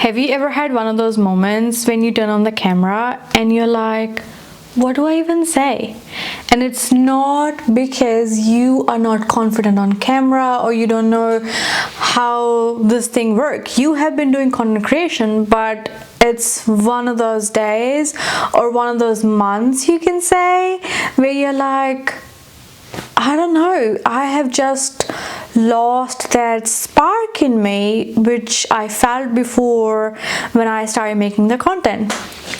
Have you ever had one of those moments when you turn on the camera and you're like, what do I even say? And it's not because you are not confident on camera or you don't know how this thing works. You have been doing content creation, but it's one of those days or one of those months, you can say, where you're like, I don't know, I have just lost that spark in me which I felt before when I started making the content.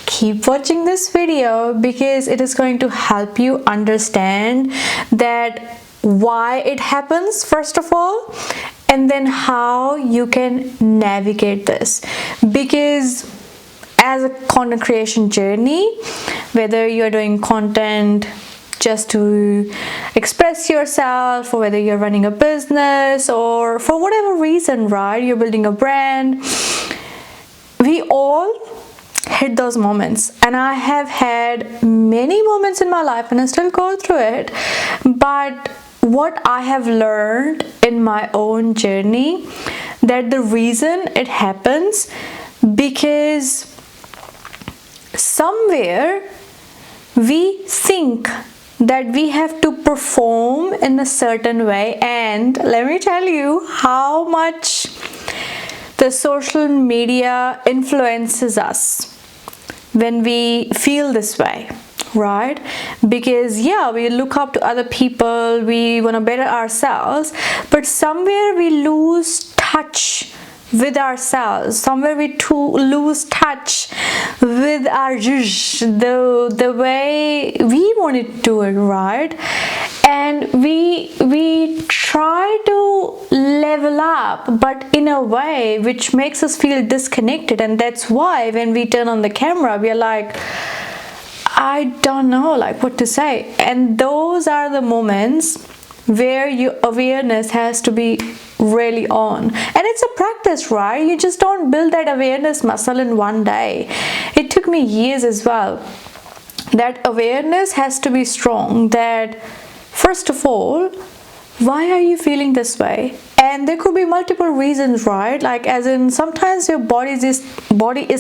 Keep watching this video because it is going to help you understand that why it happens first of all, and then how you can navigate this. Because as a content creation journey, whether you're doing content just to express yourself, or whether you're running a business, or for whatever reason, right, you're building a brand, we all hit those moments. And I have had many moments in my life and I still go through it. But what I have learned in my own journey, that the reason it happens because somewhere we think that we have to perform in a certain way. And let me tell you how much the social media influences us when we feel this way, right? Because yeah, we look up to other people, we want to better ourselves, but somewhere we lose touch with ourselves. Somewhere we lose touch with our the way we want to do it, right? And we try to level up, but in a way which makes us feel disconnected. And that's why when we turn on the camera, we are like, I don't know like what to say. And those are the moments where your awareness has to be really on. And it's a practice, right? You just don't build that awareness muscle in one day. It took me years as well. That awareness has to be strong. That first of all, why are you feeling this way? And there could be multiple reasons, right? Like as in sometimes your body is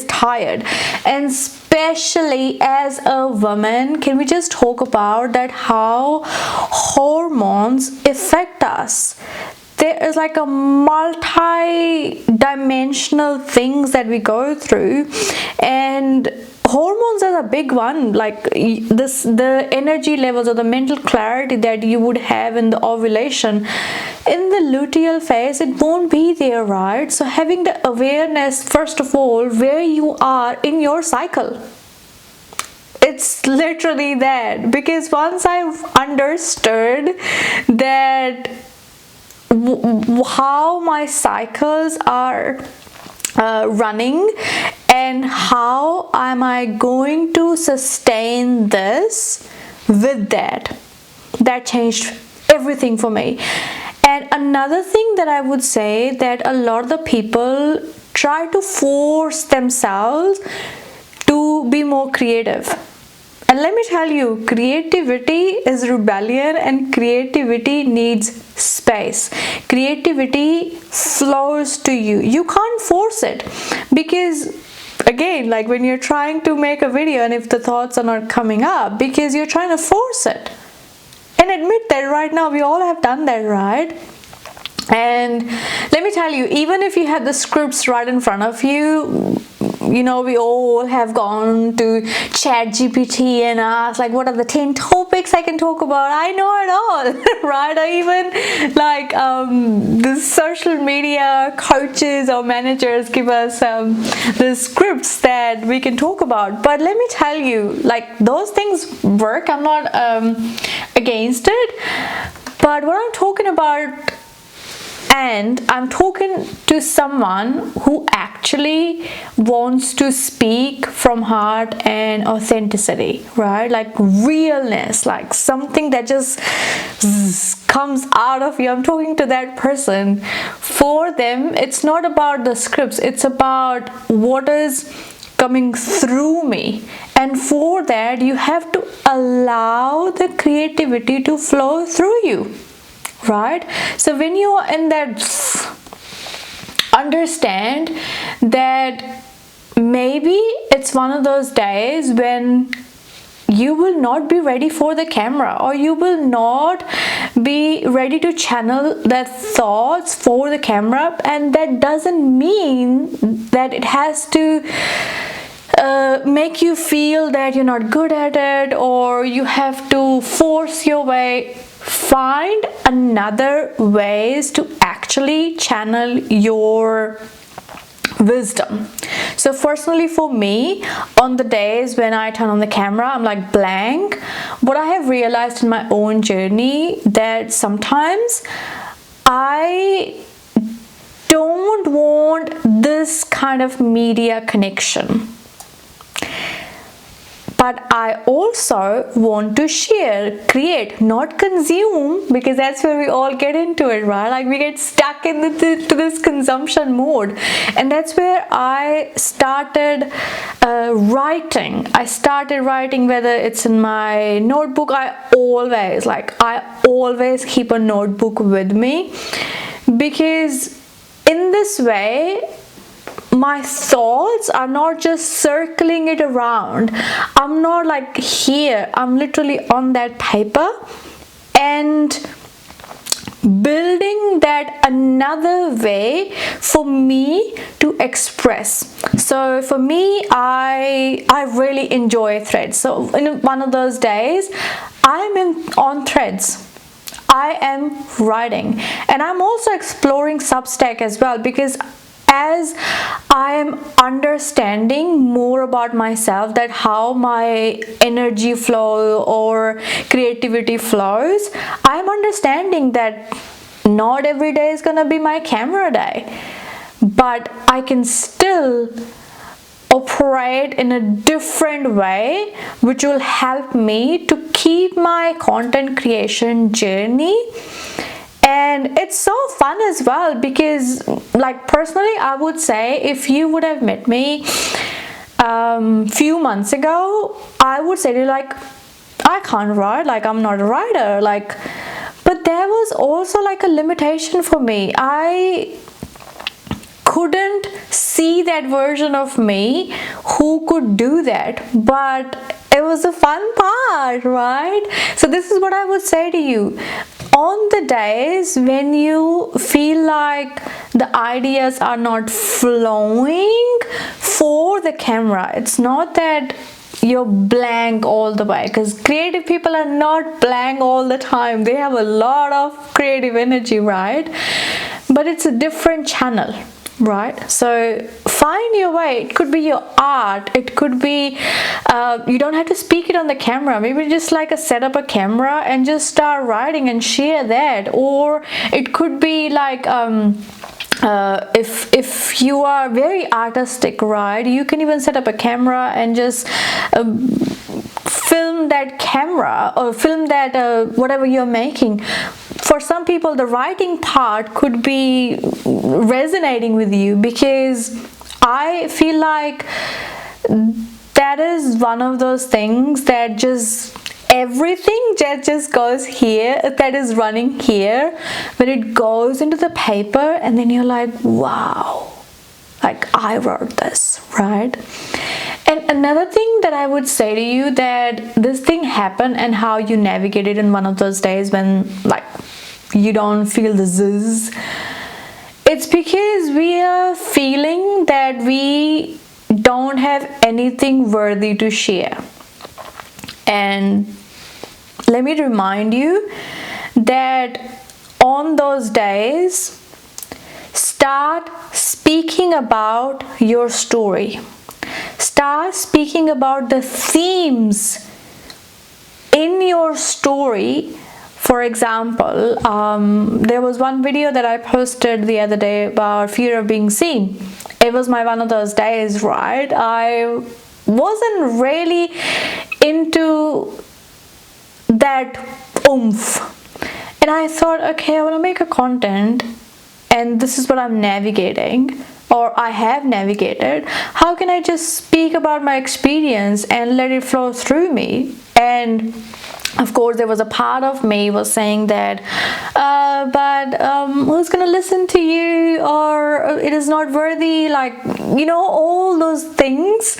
tired, and especially as a woman, can we just talk about that, how hormones affect us? There is like a multi-dimensional things that we go through, and hormones are a big one. Like the energy levels or the mental clarity that you would have in the ovulation, in the luteal phase, it won't be there, right? So having the awareness first of all where you are in your cycle, it's literally that. Because once I've understood that how my cycles are running and how am I going to sustain this with that changed everything for me. And another thing that I would say, that a lot of the people try to force themselves to be more creative. And let me tell you, creativity is rebellion, and creativity needs space. Creativity flows to you. You can't force it, because again, like when you're trying to make a video and if the thoughts are not coming up, because you're trying to force it. And admit that right now, we all have done that, right? And let me tell you, even if you have the scripts right in front of you, you know, we all have gone to ChatGPT and asked like, what are the 10 topics I can talk about? I know it all, right? Or even like the social media coaches or managers give us the scripts that we can talk about. But let me tell you, like those things work. I'm not against it. But what I'm talking about, and I'm talking to someone who actually wants to speak from heart and authenticity, right? Like realness, like something that just comes out of you. I'm talking to that person. For them, it's not about the scripts, it's about what is coming through me. And for that, you have to allow the creativity to flow through you, right? So when you are in that understand that maybe it's one of those days when you will not be ready for the camera, or you will not be ready to channel that thoughts for the camera. And that doesn't mean that it has to make you feel that you're not good at it, or you have to force your way. Find another ways to actually channel your wisdom. So personally for me, on the days when I turn on the camera, I'm like blank. What I have realized in my own journey, that sometimes I don't want this kind of media connection, but I also want to share, create, not consume, because that's where we all get into it, right? Like we get stuck in to this consumption mode. And that's where I started writing. I started writing, whether it's in my notebook. I always keep a notebook with me, because in this way my thoughts are not just circling it around. I'm not like here, I'm literally on that paper and building that another way for me to express. So for me, I really enjoy threads. So in one of those days, I'm on threads. I am writing, and I'm also exploring Substack as well, because as I am understanding more about myself, that how my energy flow or creativity flows, I am understanding that not every day is gonna be my camera day, but I can still operate in a different way, which will help me to keep my content creation journey. And it's so fun as well, because like personally I would say, if you would have met me few months ago, I would say to you like, I can't write, like I'm not a writer, like, but there was also like a limitation for me. I couldn't see that version of me who could do that, but it was a fun part, right? So this is what I would say to you. On the days when you feel like the ideas are not flowing for the camera, it's not that you're blank all the way, because creative people are not blank all the time. They have a lot of creative energy, right? But it's a different channel, right? So find your way. It could be your art, it could be you don't have to speak it on the camera, maybe just like set up a camera and just start writing and share that. Or it could be like if you are very artistic, right, you can even set up a camera and just film that camera, or film that whatever you're making. For some people, the writing part could be resonating with you, because I feel like that is one of those things that just everything that just goes here, that is running here, when it goes into the paper, and then you're like, wow, like I wrote this, right? And another thing that I would say to you, that this thing happened and how you navigate it in one of those days when like you don't feel the zzz, it's because we are feeling that we don't have anything worthy to share. And let me remind you that on those days, start speaking about your story. Start speaking about the themes in your story. For example, there was one video that I posted the other day about fear of being seen. It was one of those days, right? I wasn't really into that oomph, and I thought, okay, I want to make a content, and this is what I'm navigating, or I have navigated. How can I just speak about my experience and let it flow through me? And of course there was a part of me was saying that but who's gonna listen to you, or it is not worthy, like, you know, all those things.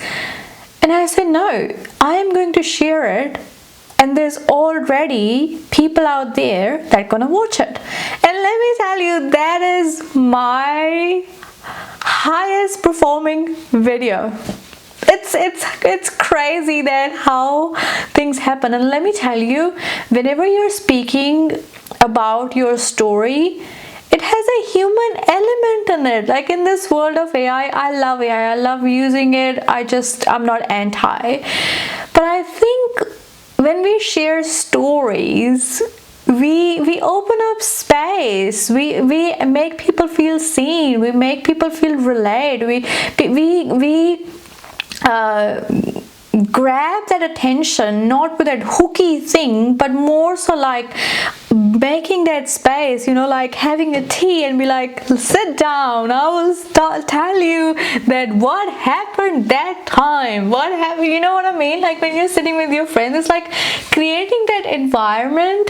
And I said, no, I am going to share it, and there's already people out there that are gonna watch it. And let me tell you, that is my highest performing video. It's crazy that how things happen. And let me tell you, whenever you're speaking about your story, it has a human element in it. Like in this world of AI, I love AI, I love using it. I'm not anti, but I think when we share stories, we open up space, we make people feel seen, we make people feel relate, we grab that attention, not with that hooky thing, but more so like making that space, you know, like having a tea and be like, sit down, I will tell you that what happened that time, what happened, you know what I mean? Like when you're sitting with your friends, it's like creating that environment.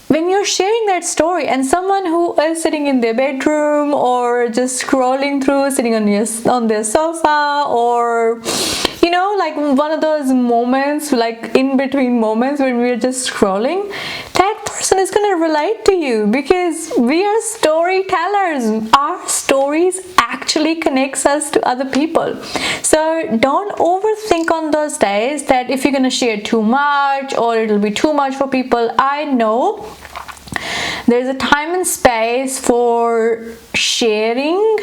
When you're sharing that story, and someone who is sitting in their bedroom or just scrolling through, sitting on their sofa, or you know, like one of those moments, like in between moments when we're just scrolling, that person is going to relate to you, because we are storytellers. Our stories actually connects us to other people. So don't overthink on those days that if you're going to share too much or it'll be too much for people. I know there's a time and space for sharing.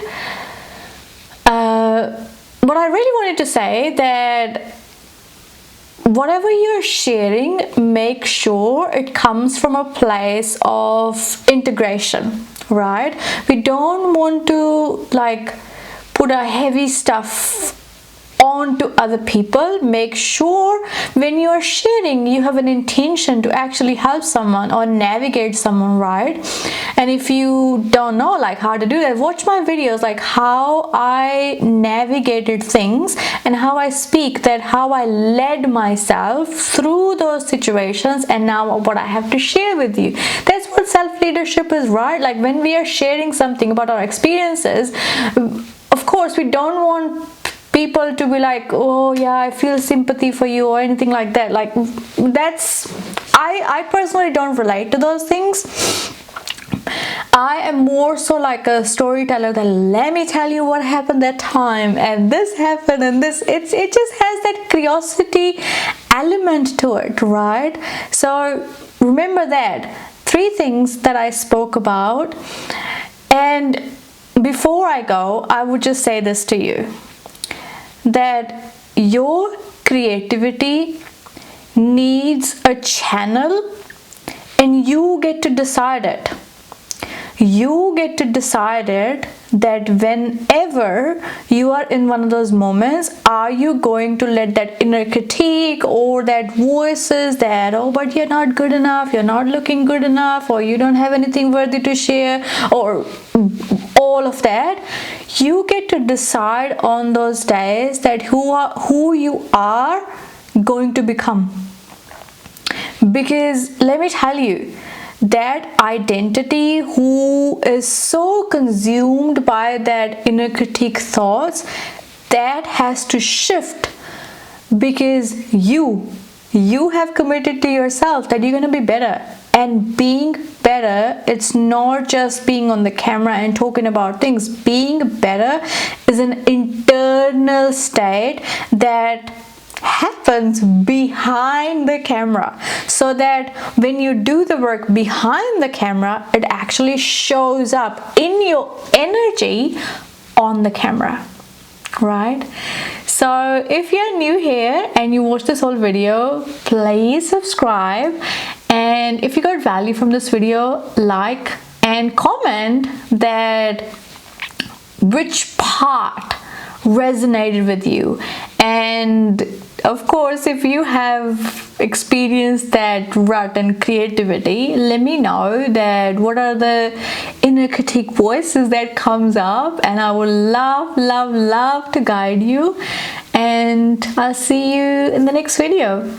But I really wanted to say that whatever you're sharing, make sure it comes from a place of integration, right? We don't want to like put a heavy stuff on to other people. Make sure when you're sharing, you have an intention to actually help someone or navigate someone, right? And if you don't know like how to do that, watch my videos, like how I navigated things and how I speak, that how I led myself through those situations, and now what I have to share with you. That's what self-leadership is, right? Like when we are sharing something about our experiences, of course we don't want people to be like, oh yeah, I feel sympathy for you or anything like that. Like that's, I personally don't relate to those things. I am more so like a storyteller, that let me tell you what happened that time, and this happened, and this, it just has that curiosity element to it, right? So remember that 3 things that I spoke about. And before I go, I would just say this to you, that your creativity needs a channel, and you get to decide it. You get to decide it, that whenever you are in one of those moments, are you going to let that inner critique or that voices that, oh, but you're not good enough, you're not looking good enough, or you don't have anything worthy to share, or all of that. You get to decide on those days that who you are going to become. Because let me tell you, that identity, who is so consumed by that inner critique thoughts, that has to shift, because you have committed to yourself that you're going to be better. And being better, it's not just being on the camera and talking about things. Being better is an internal state that happens behind the camera, so that when you do the work behind the camera, it actually shows up in your energy on the camera, right? So if you're new here and you watch this whole video, please subscribe, and if you got value from this video, like and comment that which part resonated with you. And of course, if you have experienced that rut and creativity, let me know that what are the inner critique voices that comes up, and I would love to guide you. And I'll see you in the next video.